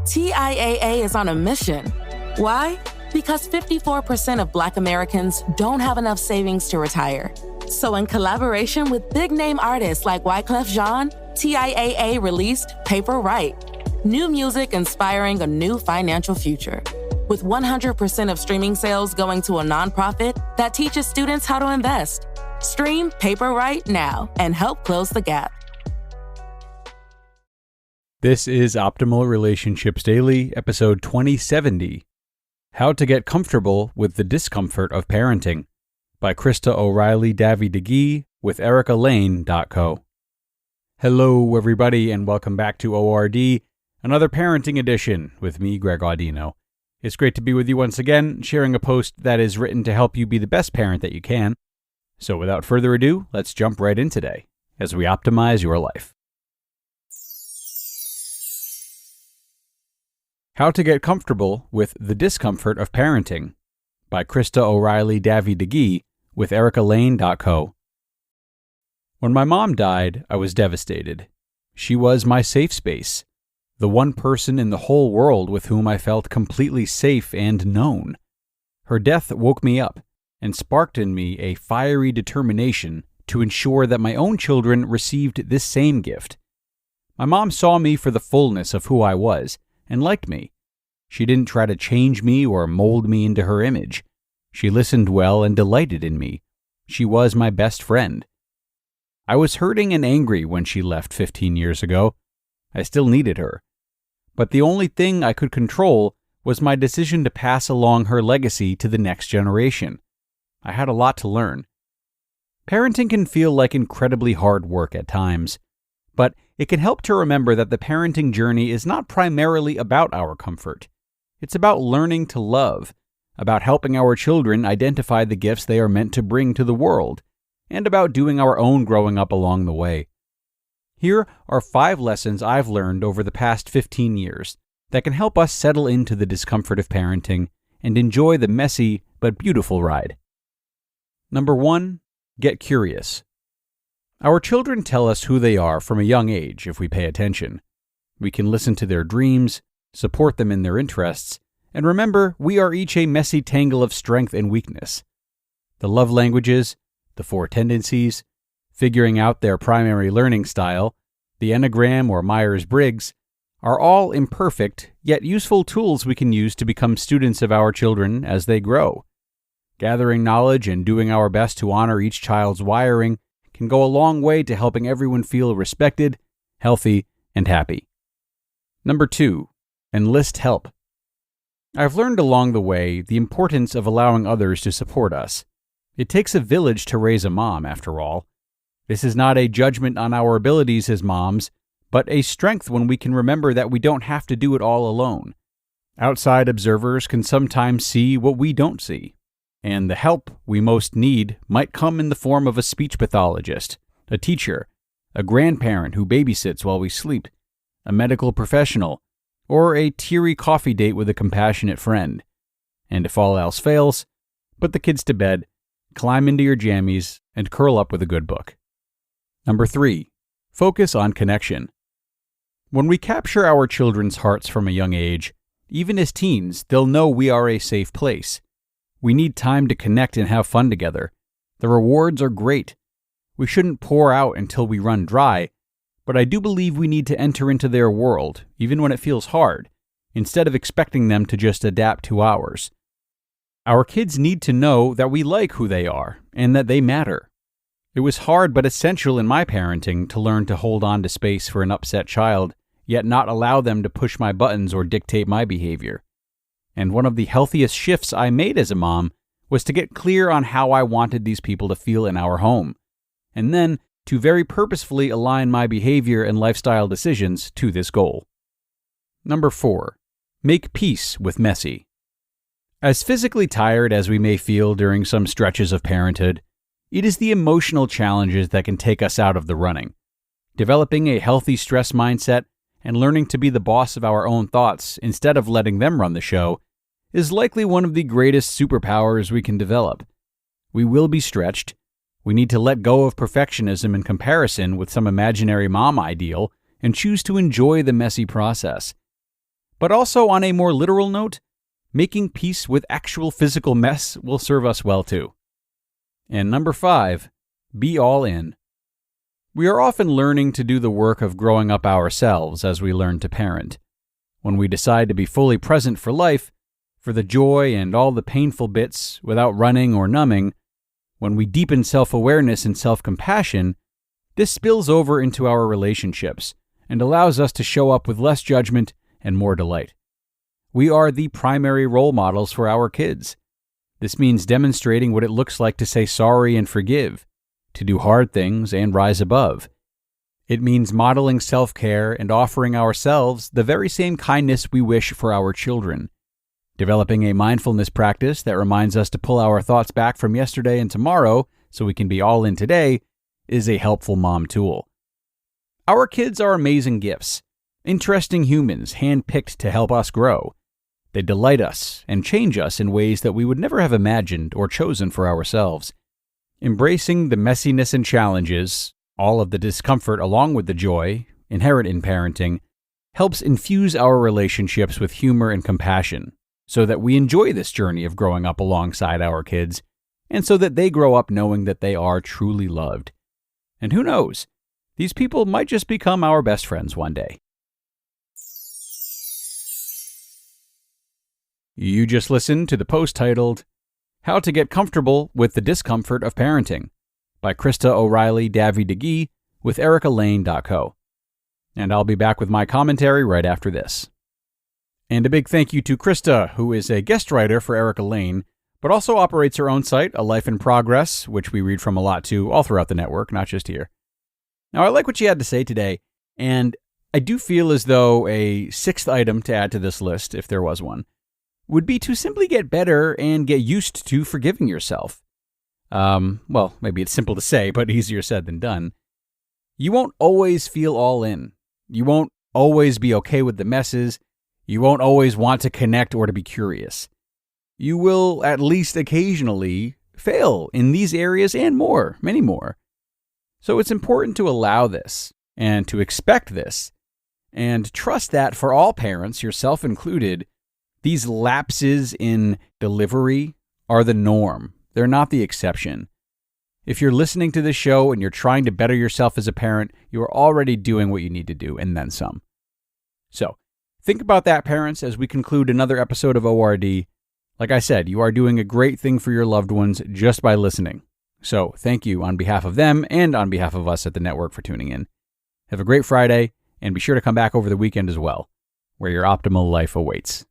TIAA is on a mission. Why? Because 54% of Black Americans don't have enough savings to retire. So in collaboration with big-name artists like Wyclef Jean, TIAA released Paper Right, new music inspiring a new financial future. With 100% of streaming sales going to a nonprofit that teaches students how to invest. Stream Paper Right now and help close the gap. This is Optimal Relationships Daily, episode 2070, How to Get Comfortable with the Discomfort of Parenting, by Krista O'Reilly-Davi-Digui with ericalane.co. Hello, everybody, and welcome back to ORD, another parenting edition with me, Greg Audino. It's great to be with you once again, sharing a post that is written to help you be the best parent that you can. So without further ado, let's jump right in today as we optimize your life. How to Get Comfortable with the Discomfort of Parenting, by Krista O'Reilly-Davi-Digui with ericalane.co. When my mom died, I was devastated. She was my safe space, the one person in the whole world with whom I felt completely safe and known. Her death woke me up and sparked in me a fiery determination to ensure that my own children received this same gift. My mom saw me for the fullness of who I was and liked me. She didn't try to change me or mold me into her image. She listened well and delighted in me. She was my best friend. I was hurting and angry when she left 15 years ago. I still needed her. But the only thing I could control was my decision to pass along her legacy to the next generation. I had a lot to learn. Parenting can feel like incredibly hard work at times, but it can help to remember that the parenting journey is not primarily about our comfort. It's about learning to love, about helping our children identify the gifts they are meant to bring to the world, and about doing our own growing up along the way. Here are 5 lessons I've learned over the past 15 years that can help us settle into the discomfort of parenting and enjoy the messy but beautiful ride. Number 1, get curious. Our children tell us who they are from a young age if we pay attention. We can listen to their dreams, support them in their interests, and remember we are each a messy tangle of strength and weakness. The love languages, the 4 tendencies, figuring out their primary learning style, the Enneagram or Myers-Briggs, are all imperfect yet useful tools we can use to become students of our children as they grow. Gathering knowledge and doing our best to honor each child's wiring can go a long way to helping everyone feel respected, healthy, and happy. Number 2, enlist help. I've learned along the way the importance of allowing others to support us. It takes a village to raise a mom, after all. This is not a judgment on our abilities as moms, but a strength when we can remember that we don't have to do it all alone. Outside observers can sometimes see what we don't see, and the help we most need might come in the form of a speech pathologist, a teacher, a grandparent who babysits while we sleep, a medical professional, or a teary coffee date with a compassionate friend. And if all else fails, put the kids to bed, climb into your jammies, and curl up with a good book. Number 3, focus on connection. When we capture our children's hearts from a young age, even as teens, they'll know we are a safe place. We need time to connect and have fun together. The rewards are great. We shouldn't pour out until we run dry, but I do believe we need to enter into their world, even when it feels hard, instead of expecting them to just adapt to ours. Our kids need to know that we like who they are and that they matter. It was hard but essential in my parenting to learn to hold on to space for an upset child, yet not allow them to push my buttons or dictate my behavior. And one of the healthiest shifts I made as a mom was to get clear on how I wanted these people to feel in our home, and then to very purposefully align my behavior and lifestyle decisions to this goal. Number 4, make peace with messy. As physically tired as we may feel during some stretches of parenthood, it is the emotional challenges that can take us out of the running. Developing a healthy stress mindset and learning to be the boss of our own thoughts instead of letting them run the show is likely one of the greatest superpowers we can develop. We will be stretched. We need to let go of perfectionism and comparison with some imaginary mom ideal and choose to enjoy the messy process. But also on a more literal note, making peace with actual physical mess will serve us well too. And number 5, be all in. We are often learning to do the work of growing up ourselves as we learn to parent. When we decide to be fully present for life, for the joy and all the painful bits without running or numbing, when we deepen self-awareness and self-compassion, this spills over into our relationships and allows us to show up with less judgment and more delight. We are the primary role models for our kids. This means demonstrating what it looks like to say sorry and forgive, to do hard things and rise above. It means modeling self-care and offering ourselves the very same kindness we wish for our children. Developing a mindfulness practice that reminds us to pull our thoughts back from yesterday and tomorrow so we can be all in today is a helpful mom tool. Our kids are amazing gifts, interesting humans handpicked to help us grow. They delight us and change us in ways that we would never have imagined or chosen for ourselves. Embracing the messiness and challenges, all of the discomfort along with the joy, inherent in parenting, helps infuse our relationships with humor and compassion, so that we enjoy this journey of growing up alongside our kids, and so that they grow up knowing that they are truly loved. And who knows, these people might just become our best friends one day. You just listened to the post titled, How to Get Comfortable with the Discomfort of Parenting by Krista O'Reilly-Davi-Digui with ericalane.co. And I'll be back with my commentary right after this. And a big thank you to Krista, who is a guest writer for Erica Lane, but also operates her own site, A Life in Progress, which we read from a lot too, all throughout the network, not just here. Now, I like what she had to say today, and I do feel as though a 6th item to add to this list, if there was one, would be to simply get better and get used to forgiving yourself. Well, maybe it's simple to say, but easier said than done. You won't always feel all in. You won't always be okay with the messes. You won't always want to connect or to be curious. You will at least occasionally fail in these areas and more, many more. So it's important to allow this and to expect this and trust that for all parents, yourself included, these lapses in delivery are the norm. They're not the exception. If you're listening to this show and you're trying to better yourself as a parent, you are already doing what you need to do and then some. So, think about that, parents, as we conclude another episode of ORD. Like I said, you are doing a great thing for your loved ones just by listening. So, thank you on behalf of them and on behalf of us at the network for tuning in. Have a great Friday, and be sure to come back over the weekend as well, where your optimal life awaits.